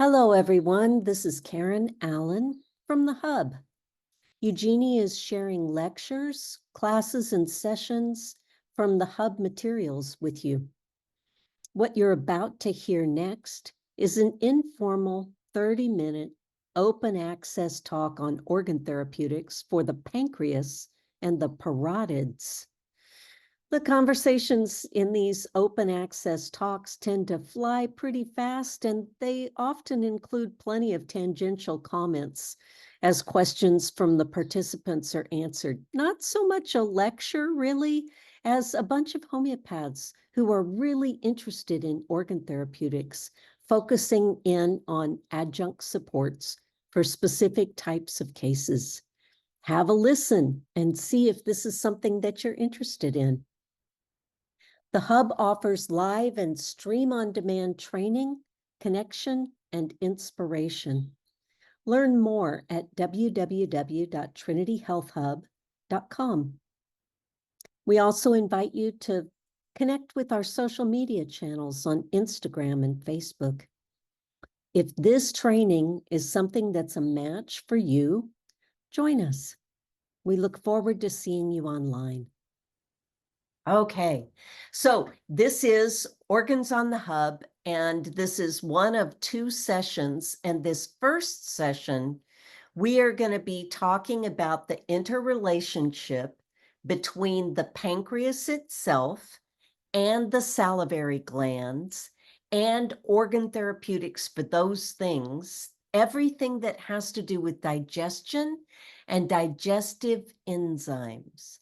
Hello, everyone. This is Karen Allen from the Hub. Eugenie is sharing lectures, classes, and sessions from the Hub materials with you. What you're about to hear next is an informal 30-minute open access talk on organ therapeutics for the pancreas and the parotids. The conversations in these open access talks tend to fly pretty fast, and they often include plenty of tangential comments as questions from the participants are answered. Not so much a lecture, really, as a bunch of homeopaths who are really interested in organ therapeutics, focusing in on adjunct supports for specific types of cases. Have a listen and see if this is something that you're interested in. The Hub offers live and stream-on-demand training, connection, and inspiration. Learn more at www.trinityhealthhub.com. We also invite you to connect with our social media channels on Instagram and Facebook. If this training is something that's a match for you, join us. We look forward to seeing you online. Okay, so this is Organs on the Hub, and this is one of two sessions. And this first session, we are going to be talking about the interrelationship between the pancreas itself and the salivary glands and organ therapeutics for those things, everything that has to do with digestion and digestive enzymes.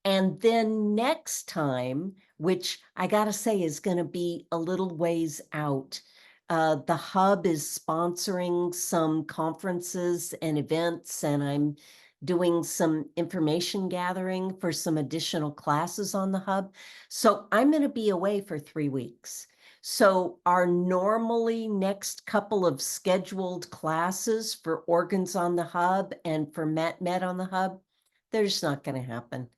And then next time, which I got to say is going to be a little ways out, the Hub is sponsoring some conferences and events, and I'm doing some information gathering for some additional classes on the Hub. So I'm going to be away for 3 weeks. So our normally next couple of scheduled classes for Organs on the Hub and for Med on the Hub, they're just not going to happen.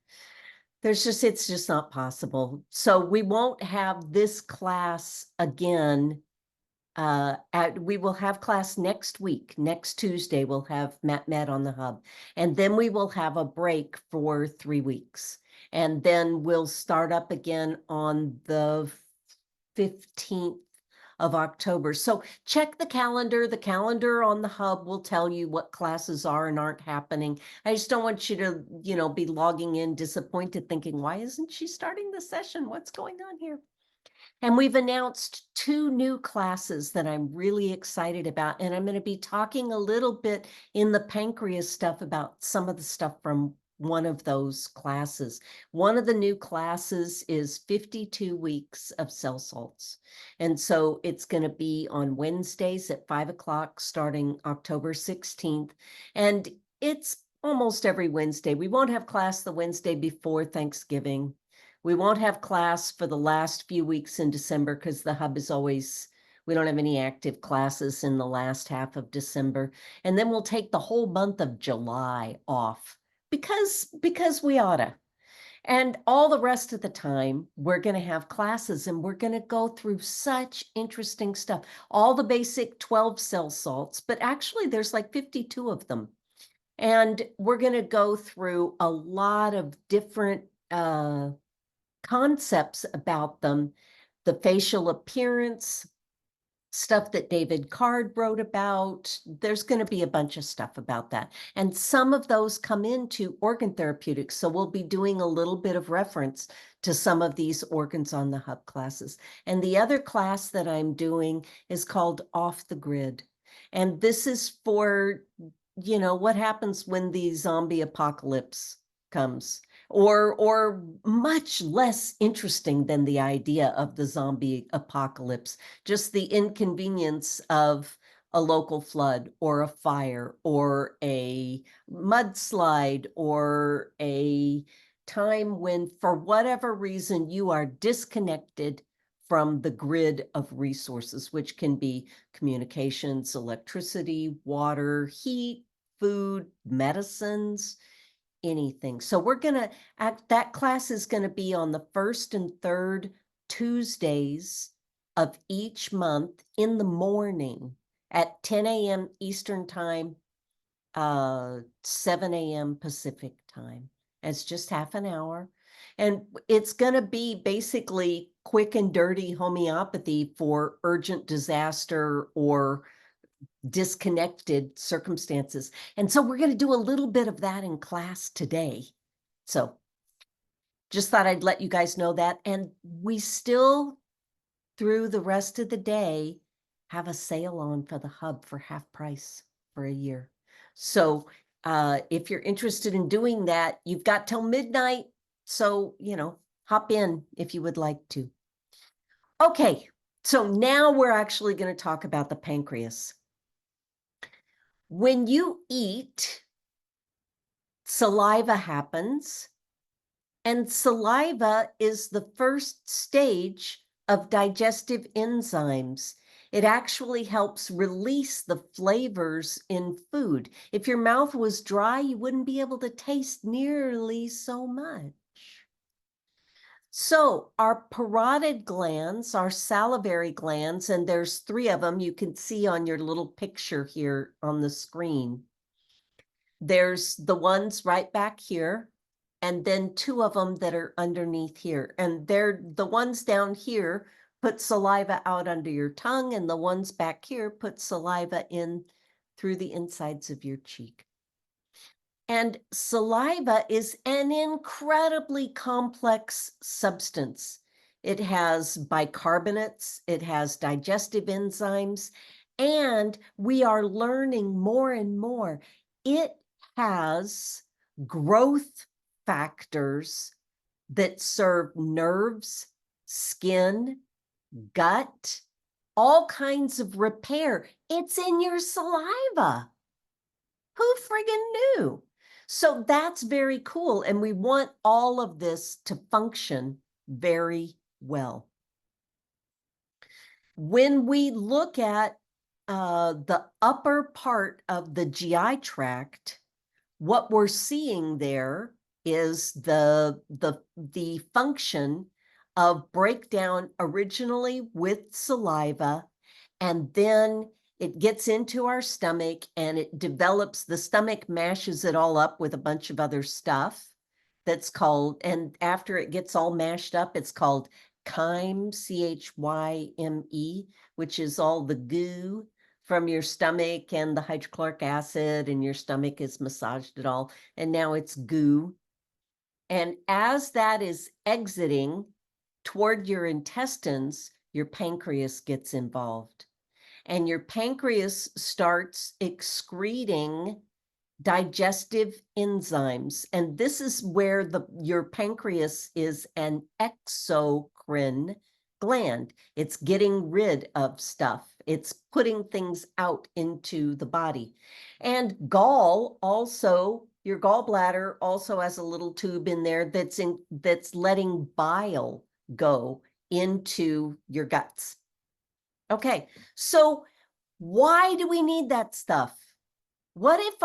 It's just not possible. So we won't have this class again. We will have class next week. Next Tuesday, we'll have Med on the Hub. And then we will have a break for 3 weeks. And then we'll start up again on the 15th of October. So check the calendar. The calendar on the Hub will tell you what classes are and aren't happening. I just don't want you to, be logging in disappointed thinking, why isn't she starting the session? What's going on here? And we've announced 2 new classes that I'm really excited about. And I'm going to be talking a little bit in the pancreas stuff about some of the stuff from one of those classes. One of the new classes is 52 weeks of cell salts. And so it's going to be on Wednesdays at 5 o'clock starting October 16th. And it's almost every Wednesday. We won't have class the Wednesday before Thanksgiving. We won't have class for the last few weeks in December because the Hub is always, we don't have any active classes in the last half of December. And then we'll take the whole month of July off because we oughta. And all the rest of the time, we're going to have classes and we're going to go through such interesting stuff. All the basic 12 cell salts, but actually there's like 52 of them. And we're going to go through a lot of different concepts about them, the facial appearance, stuff that David Card wrote about. There's going to be a bunch of stuff about that. And some of those come into organ therapeutics. So we'll be doing a little bit of reference to some of these Organs on the Hub classes. And the other class that I'm doing is called Off the Grid. And this is for, what happens when the zombie apocalypse comes. Or much less interesting than the idea of the zombie apocalypse, just the inconvenience of a local flood or a fire or a mudslide or a time when, for whatever reason, you are disconnected from the grid of resources, which can be communications, electricity, water, heat, food, medicines, anything. So that class is going to be on the first and third Tuesdays of each month in the morning. at 10 a.m. Eastern Time, 7 a.m. Pacific Time. It's just half an hour. And it's going to be basically quick and dirty homeopathy for urgent disaster or disconnected circumstances. And so we're going to do a little bit of that in class today. So just thought I'd let you guys know that. And we still, through the rest of the day, have a sale on for the hub for half price for a year. So if you're interested in doing that, you've got till midnight. So, hop in if you would like to. Okay, so now we're actually going to talk about the pancreas. When you eat, saliva happens, and saliva is the first stage of digestive enzymes. It actually helps release the flavors in food. If your mouth was dry, you wouldn't be able to taste nearly so much. So our parotid glands, our salivary glands, and there's 3 of them you can see on your little picture here on the screen. There's the ones right back here, and then 2 of them that are underneath here. And they're the ones down here put saliva out under your tongue, and the ones back here put saliva in through the insides of your cheek. And saliva is an incredibly complex substance. It has bicarbonates, it has digestive enzymes, and we are learning more and more. It has growth factors that serve nerves, skin, gut, all kinds of repair. It's in your saliva. Who friggin' knew? So that's very cool. And we want all of this to function very well. When we look at the upper part of the GI tract, what we're seeing there is the function of breakdown originally with saliva, and then it gets into our stomach and it develops, the stomach mashes it all up with a bunch of other stuff that's called, and after it gets all mashed up, it's called chyme, C-H-Y-M-E, which is all the goo from your stomach and the hydrochloric acid, and your stomach is massaged it all, and now it's goo. And as that is exiting toward your intestines, your pancreas gets involved. And your pancreas starts excreting digestive enzymes. And this is where your pancreas is an exocrine gland. It's getting rid of stuff. It's putting things out into the body. And your gallbladder also has a little tube in there that's letting bile go into your guts. Okay, so why do we need that stuff? What if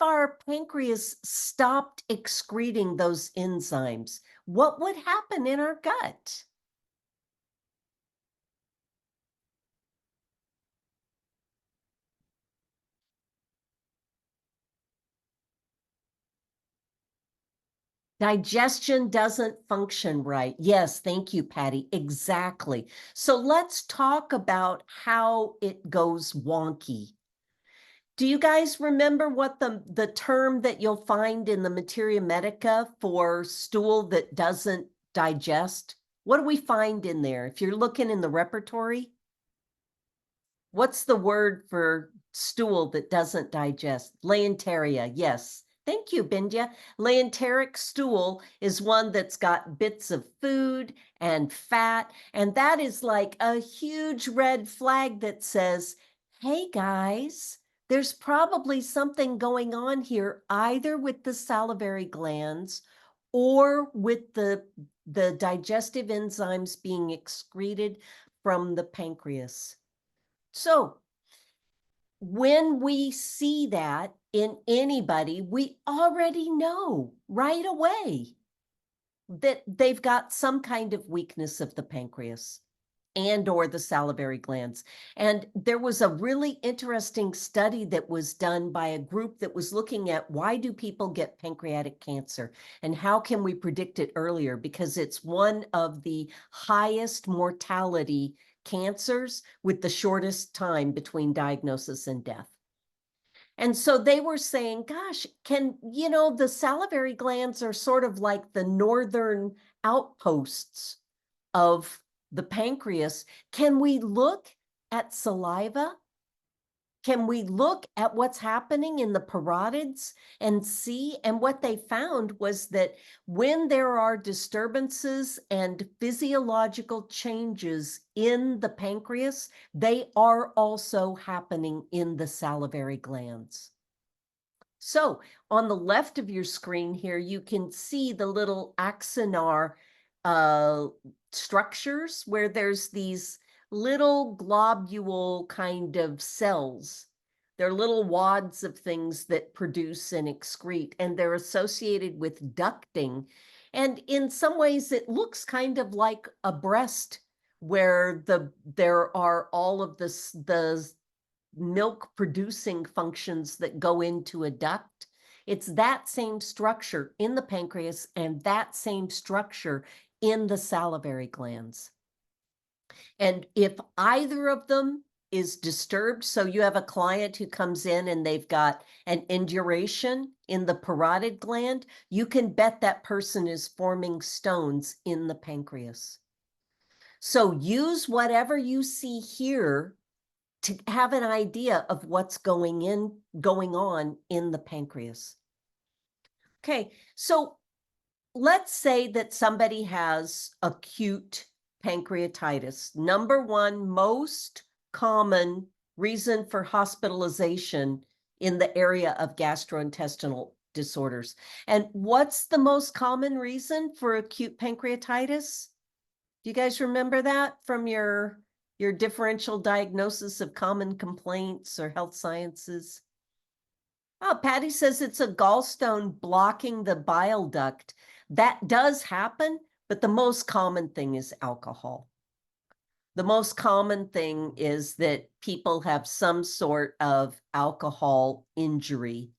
our pancreas stopped excreting those enzymes? What would happen in our gut? Digestion doesn't function right. Yes, thank you, Patty. Exactly. So let's talk about how it goes wonky. Do you guys remember what the term that you'll find in the Materia Medica for stool that doesn't digest? What do we find in there? If you're looking in the repertory, what's the word for stool that doesn't digest? Leonteria, yes. Thank you, Bindya. Leonteric stool is one that's got bits of food and fat, and that is like a huge red flag that says, hey guys, there's probably something going on here, either with the salivary glands or with the digestive enzymes being excreted from the pancreas. So when we see that in anybody, we already know right away that they've got some kind of weakness of the pancreas. and or the salivary glands. And there was a really interesting study that was done by a group that was looking at why do people get pancreatic cancer and how can we predict it earlier, because it's one of the highest mortality cancers with the shortest time between diagnosis and death. And so they were saying, gosh, the salivary glands are sort of like the northern outposts of the pancreas. Can we look at saliva? Can we look at what's happening in the parotids and see? And what they found was that when there are disturbances and physiological changes in the pancreas, they are also happening in the salivary glands. So on the left of your screen here, you can see the little axonar structures where there's these little globule kind of cells. They're little wads of things that produce and excrete, and they're associated with ducting. And in some ways, it looks kind of like a breast where there are all of the milk producing functions that go into a duct. It's that same structure in the pancreas and that same structure in the salivary glands. And if either of them is disturbed, so you have a client who comes in and they've got an induration in the parotid gland, you can bet that person is forming stones in the pancreas. So use whatever you see here to have an idea of what's going on in the pancreas. Okay, so let's say that somebody has acute pancreatitis. Number one most common reason for hospitalization in the area of gastrointestinal disorders. And what's the most common reason for acute pancreatitis? Do you guys remember that from your differential diagnosis of common complaints or health sciences? Oh, Patty says it's a gallstone blocking the bile duct. That does happen, but the most common thing is alcohol. The most common thing is that people have some sort of alcohol injury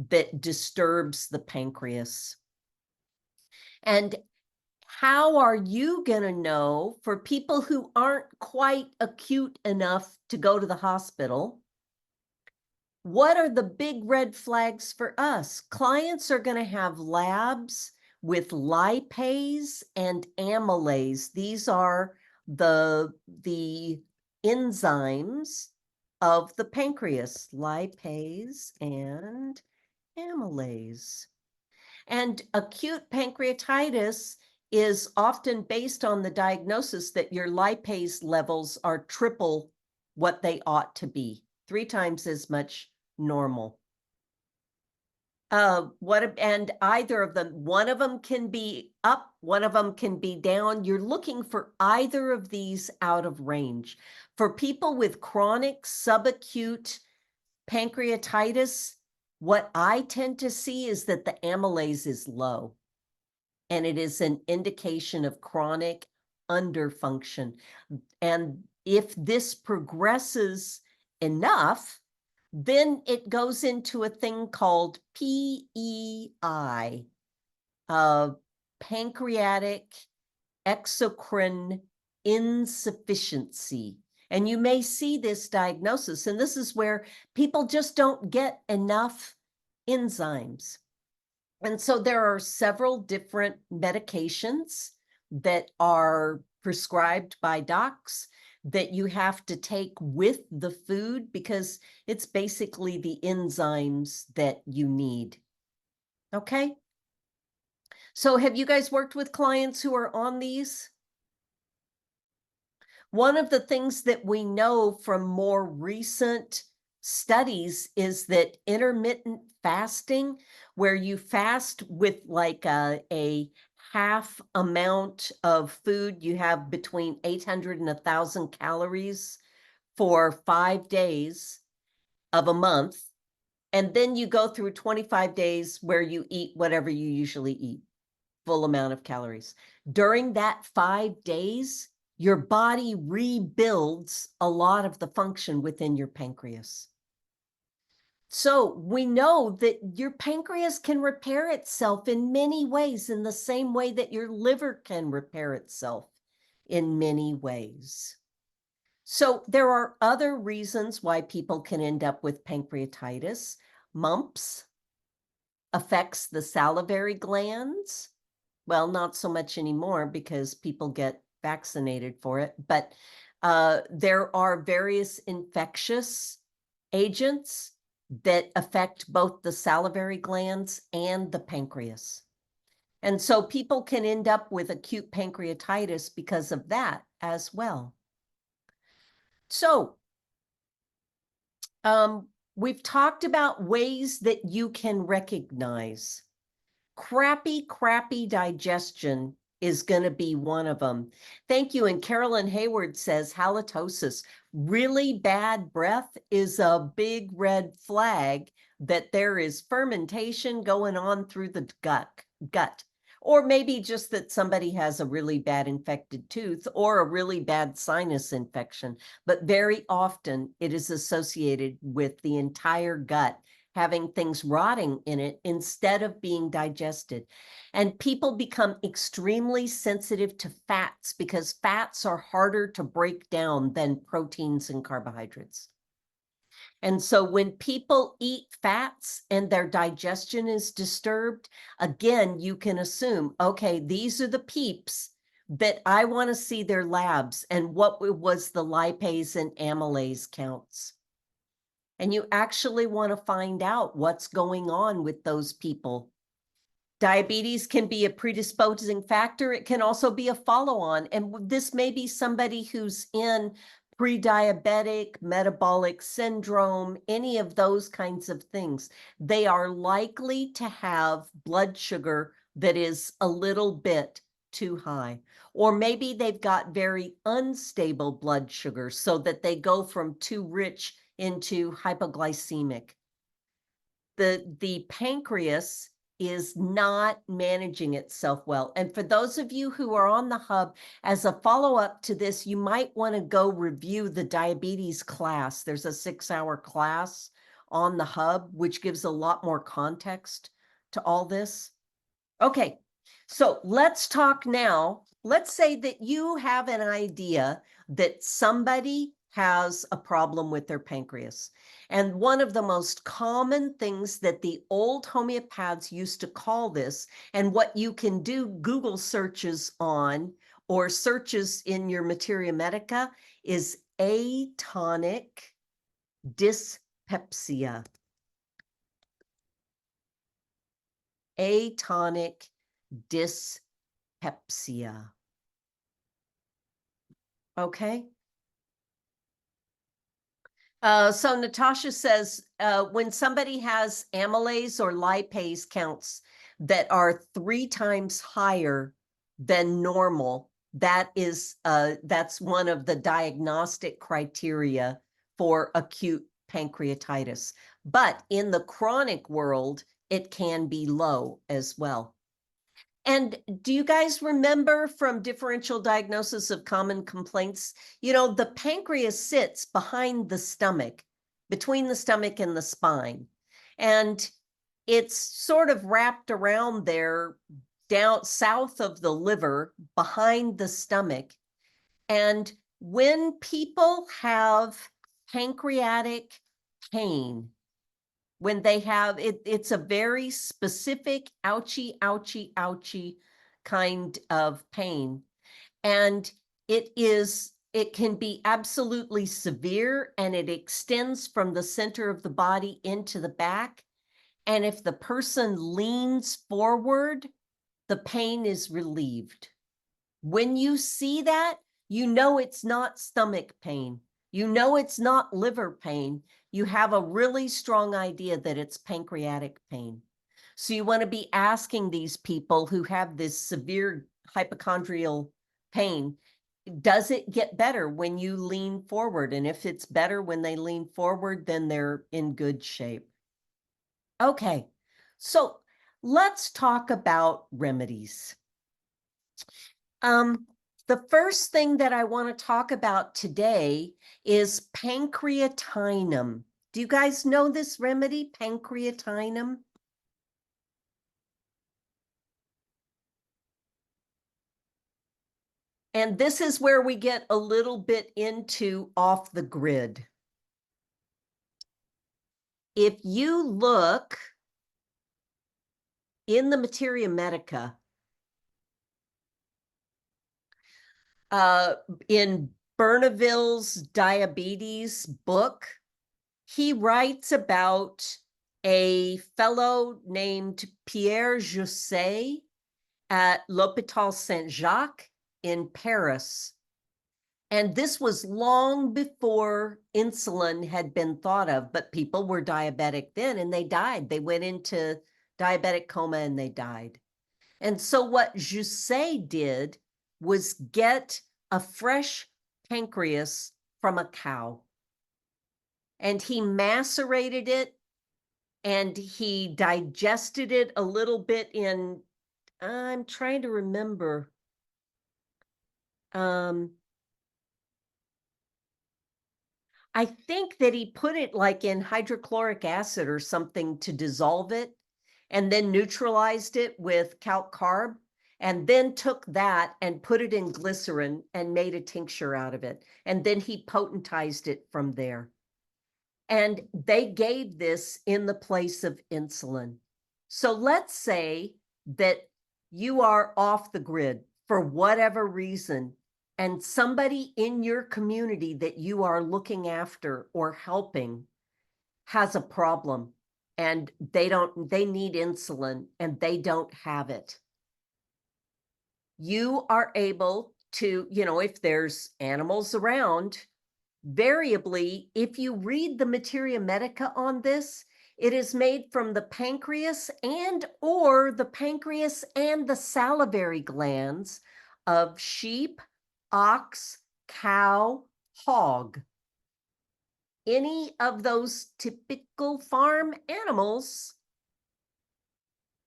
that disturbs the pancreas. And how are you going to know, for people who aren't quite acute enough to go to the hospital, what are the big red flags for us? Clients are going to have labs with lipase and amylase. These are the enzymes of the pancreas, lipase and amylase. And acute pancreatitis is often based on the diagnosis that your lipase levels are triple what they ought to be, 3 times as much normal. And either of them, one of them can be up, one of them can be down. You're looking for either of these out of range. For people with chronic subacute pancreatitis, what I tend to see is that the amylase is low, and it is an indication of chronic underfunction. And if this progresses enough, then it goes into a thing called PEI, pancreatic exocrine insufficiency. And you may see this diagnosis, and this is where people just don't get enough enzymes. And so there are several different medications that are prescribed by docs that you have to take with the food because it's basically the enzymes that you need. Okay? So have you guys worked with clients who are on these? One of the things that we know from more recent studies is that intermittent fasting, where you fast with like a half amount of food, you have between 800 and 1,000 calories for 5 days of a month, and then you go through 25 days where you eat whatever you usually eat, full amount of calories. During that 5 days, your body rebuilds a lot of the function within your pancreas. So we know that your pancreas can repair itself in many ways, in the same way that your liver can repair itself in many ways. So there are other reasons why people can end up with pancreatitis. Mumps affects the salivary glands. Well, not so much anymore because people get vaccinated for it, but there are various infectious agents that affect both the salivary glands and the pancreas. And so people can end up with acute pancreatitis because of that as well. So we've talked about ways that you can recognize. Crappy digestion is going to be one of them. Thank you. And Carolyn Hayward says halitosis, really bad breath is a big red flag that there is fermentation going on through the gut. Or maybe just that somebody has a really bad infected tooth or a really bad sinus infection. But very often it is associated with the entire gut having things rotting in it instead of being digested. And people become extremely sensitive to fats because fats are harder to break down than proteins and carbohydrates. And so when people eat fats and their digestion is disturbed, again, you can assume, okay, these are the peeps that I want to see their labs and what was the lipase and amylase counts. And you actually want to find out what's going on with those people. Diabetes can be a predisposing factor. It can also be a follow-on. And this may be somebody who's in pre-diabetic, metabolic syndrome, any of those kinds of things. They are likely to have blood sugar that is a little bit too high. Or maybe they've got very unstable blood sugar so that they go from too rich into hypoglycemic. The pancreas is not managing itself well. And for those of you who are on the hub, as a follow-up to this, you might want to go review the diabetes class. There's a 6-hour class on the hub, which gives a lot more context to all this. Okay, so let's talk now. Let's say that you have an idea that somebody has a problem with their pancreas. And one of the most common things that the old homeopaths used to call this, and what you can do Google searches on or searches in your Materia Medica, is atonic dyspepsia. Atonic dyspepsia. Okay. So Natasha says, when somebody has amylase or lipase counts that are 3 times higher than normal, that's one of the diagnostic criteria for acute pancreatitis. But in the chronic world, it can be low as well. And do you guys remember from differential diagnosis of common complaints? You know, the pancreas sits behind the stomach, between the stomach and the spine. And it's sort of wrapped around there, down south of the liver, behind the stomach. And when people have pancreatic pain, when they have it, it's a very specific ouchie kind of pain. And it can be absolutely severe, and it extends from the center of the body into the back. And if the person leans forward, the pain is relieved. When you see that, you know it's not stomach pain. You know it's not liver pain. You have a really strong idea that it's pancreatic pain. So you want to be asking these people who have this severe hypochondrial pain, does it get better when you lean forward? And if it's better when they lean forward, then they're in good shape. Okay, so let's talk about remedies. The first thing that I want to talk about today is pancreatinum. Do you guys know this remedy, pancreatinum? And this is where we get a little bit into off the grid. If you look in the Materia Medica, in Bernaville's diabetes book, he writes about a fellow named Pierre Jousset at l'Hôpital Saint-Jacques in Paris. And this was long before insulin had been thought of, but people were diabetic then and they died. They went into diabetic coma and they died. And so what Jousset did was get a fresh pancreas from a cow. And he macerated it and he digested it a little bit in, I'm trying to remember. I think that he put it like in hydrochloric acid or something to dissolve it, and then neutralized it with calc carb, and then took that and put it in glycerin and made a tincture out of it. And then he potentized it from there. And they gave this in the place of insulin. So let's say that you are off the grid for whatever reason, and somebody in your community that you are looking after or helping has a problem and they need insulin and they don't have it. You are able to, if there's animals around, variably, if you read the Materia Medica on this, it is made from the pancreas and the salivary glands of sheep, ox, cow, hog. Any of those typical farm animals.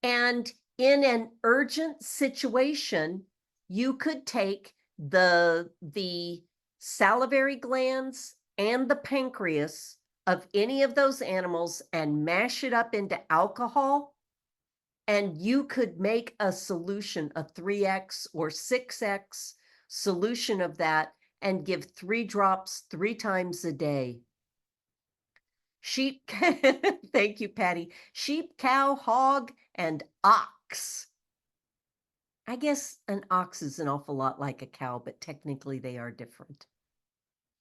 And in an urgent situation, you could take the salivary glands and the pancreas of any of those animals and mash it up into alcohol, and you could make a solution, a 3x or 6x solution of that, and give 3 drops 3 times a day. Sheep, thank you, Patty. Sheep, cow, hog, and ox. I guess an ox is an awful lot like a cow, but technically they are different.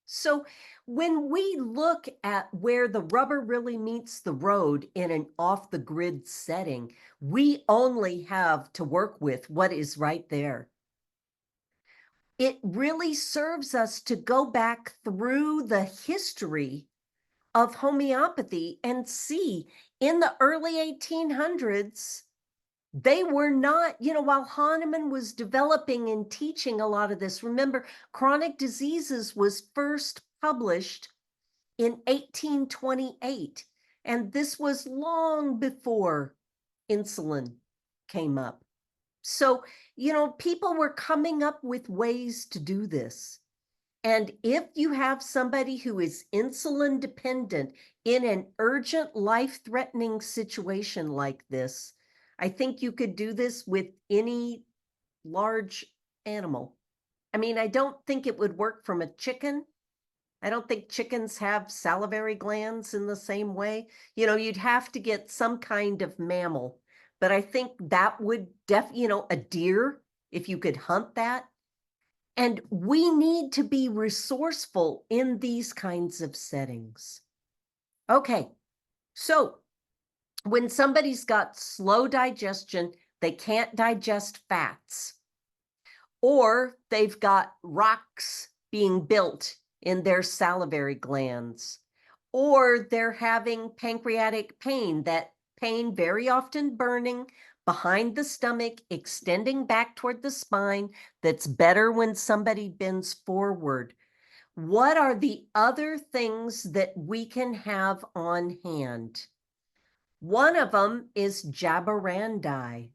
So when we look at where the rubber really meets the road in an off-the-grid setting, we only have to work with what is right there. It really serves us to go back through the history of homeopathy and see in the early 1800s, they were not, while Hahnemann was developing and teaching a lot of this. Remember, Chronic Diseases was first published in 1828, and this was long before insulin came up. So, people were coming up with ways to do this. And if you have somebody who is insulin dependent in an urgent, life-threatening situation like this, I think you could do this with any large animal. I mean, I don't think it would work from a chicken. I don't think chickens have salivary glands in the same way. You'd have to get some kind of mammal. But I think that would a deer, if you could hunt that. And we need to be resourceful in these kinds of settings. Okay, so when somebody's got slow digestion, they can't digest fats, or they've got rocks being built in their salivary glands, or they're having pancreatic pain, that pain very often burning behind the stomach, extending back toward the spine, that's better when somebody bends forward. What are the other things that we can have on hand? One of them is jaborandi.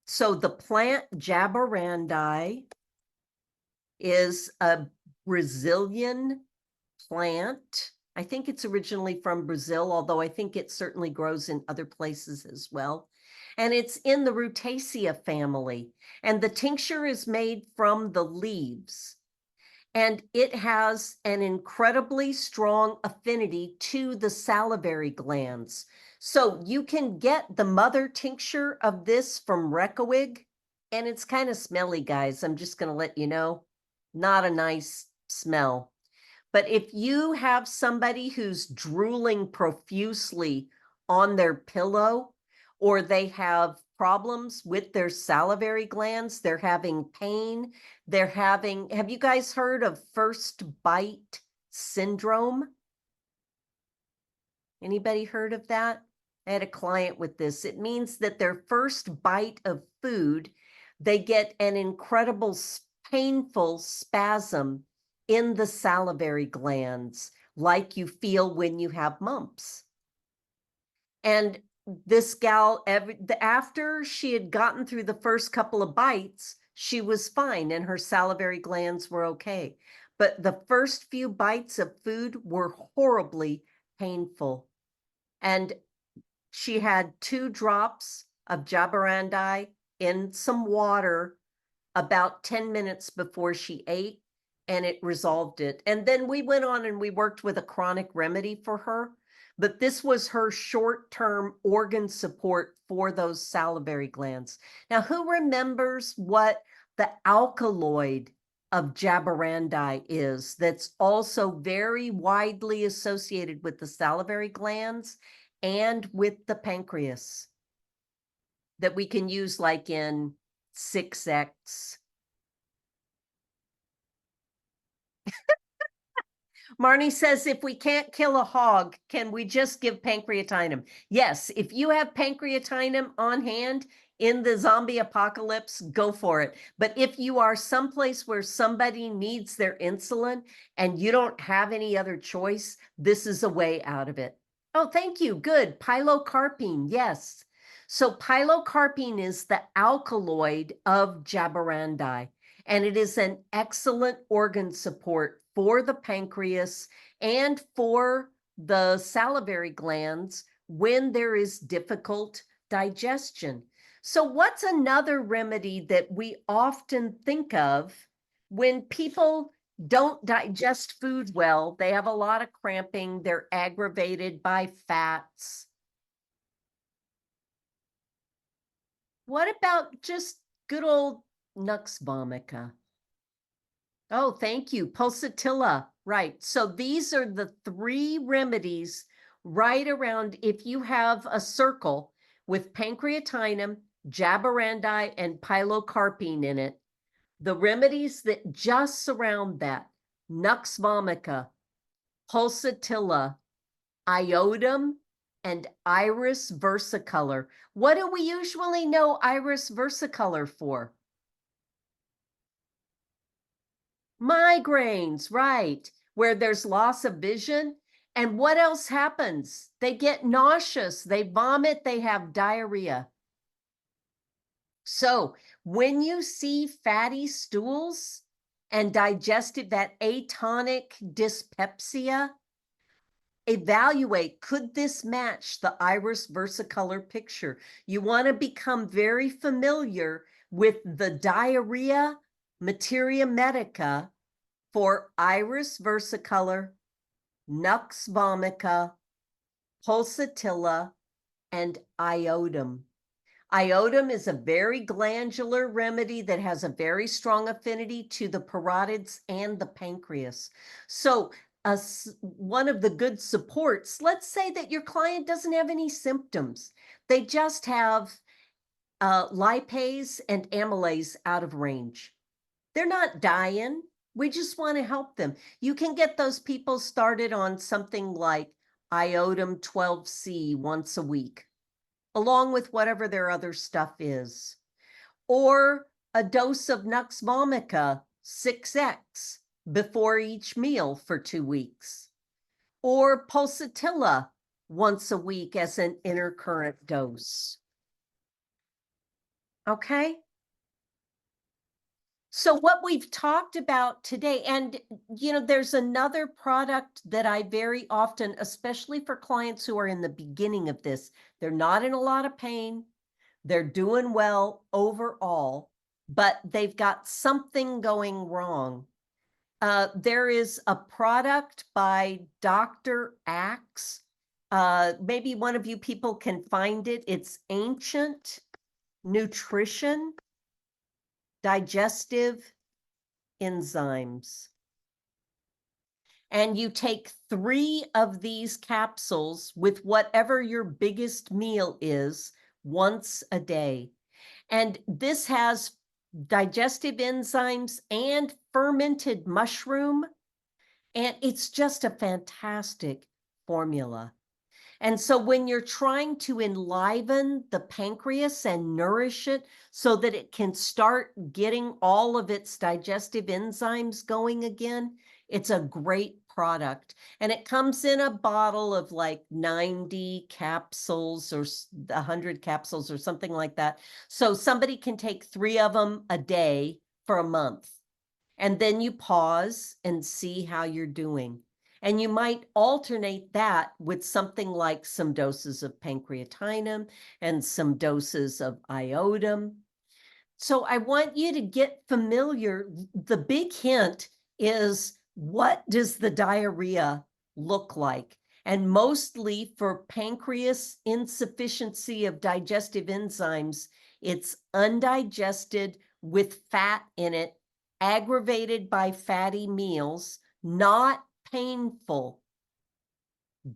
So the plant jaborandi is a Brazilian plant. I think it's originally from Brazil, although I think it certainly grows in other places as well. And it's in the Rutaceae family. And the tincture is made from the leaves. And it has an incredibly strong affinity to the salivary glands. So you can get the mother tincture of this from Reykjavik, and it's kind of smelly, guys. I'm just going to let you know. Not a nice smell. But if you have somebody who's drooling profusely on their pillow, or they have problems with their salivary glands, they're having pain, have you guys heard of first bite syndrome? Anybody heard of that? I had a client with this. It means that their first bite of food, they get an incredible painful spasm in the salivary glands, like you feel when you have mumps. And this gal, after she had gotten through the first couple of bites, she was fine and her salivary glands were okay. But the first few bites of food were horribly painful. And she had 2 drops of jabarandi in some water about 10 minutes before she ate, and it resolved it. And then we went on and we worked with a chronic remedy for her. But this was her short-term organ support for those salivary glands. Now, who remembers what the alkaloid of jabarandi is that's also very widely associated with the salivary glands and with the pancreas that we can use like in 6X? Marnie says, if we can't kill a hog, can we just give pancreatinum? Yes, if you have pancreatinum on hand in the zombie apocalypse, go for it. But if you are someplace where somebody needs their insulin and you don't have any other choice, this is a way out of it. Oh, thank you. Good. Pilocarpine. Yes. So pilocarpine is the alkaloid of jabarandi, and it is an excellent organ support for the pancreas and for the salivary glands when there is difficult digestion. So what's another remedy that we often think of when people don't digest food well? They have a lot of cramping, they're aggravated by fats. What about just good old Nux vomica? Oh, thank you. Pulsatilla. Right. So these are the 3 remedies right around. If you have a circle with pancreatinum, jabarandi, and pilocarpine in it, the remedies that just surround that: Nux vomica, pulsatilla, iodum, and iris versicolor. What do we usually know iris versicolor for? Migraines, right, where there's loss of vision. And what else happens? They get nauseous, they vomit, they have diarrhea. So when you see fatty stools and digestive, that atonic dyspepsia, evaluate, could this match the iris versicolor picture? You want to become very familiar with the diarrhea materia medica for iris versicolor, Nux vomica, pulsatilla, and iodum. Iodum is a very glandular remedy that has a very strong affinity to the parotids and the pancreas. So one of the good supports, let's say that your client doesn't have any symptoms. They just have lipase and amylase out of range. They're not dying. We just want to help them. You can get those people started on something like iodum 12C once a week, along with whatever their other stuff is. Or a dose of Nux vomica 6X before each meal for 2 weeks. Or pulsatilla once a week as an intercurrent dose. Okay? So what we've talked about today, and there's another product that I very often, especially for clients who are in the beginning of this, they're not in a lot of pain, they're doing well overall, but they've got something going wrong. There is a product by Dr. Axe. Maybe one of you people can find it. It's Ancient Nutrition Digestive Enzymes. And you take 3 of these capsules with whatever your biggest meal is once a day. And this has digestive enzymes and fermented mushroom. And it's just a fantastic formula. And so when you're trying to enliven the pancreas and nourish it so that it can start getting all of its digestive enzymes going again, it's a great product. And it comes in a bottle of like 90 capsules or 100 capsules or something like that. So somebody can take 3 of them a day for a month. And then you pause and see how you're doing. And you might alternate that with something like some doses of pancreatinum and some doses of iodum. So I want you to get familiar. The big hint is, what does the diarrhea look like? And mostly for pancreas insufficiency of digestive enzymes, it's undigested with fat in it, aggravated by fatty meals, not painful,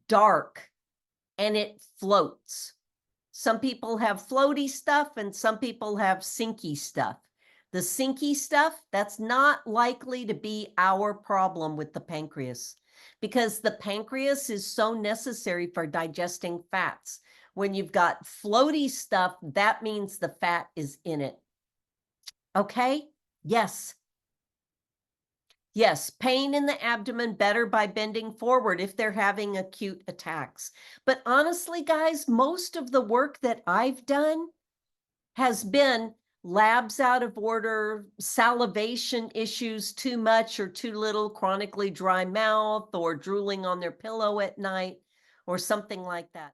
dark, and it floats. Some people have floaty stuff and some people have sinky stuff. The sinky stuff, that's not likely to be our problem with the pancreas, because the pancreas is so necessary for digesting fats. When you've got floaty stuff, that means the fat is in it. Okay? Yes. Yes, pain in the abdomen, better by bending forward if they're having acute attacks. But honestly, guys, most of the work that I've done has been labs out of order, salivation issues, too much or too little, chronically dry mouth, or drooling on their pillow at night, or something like that.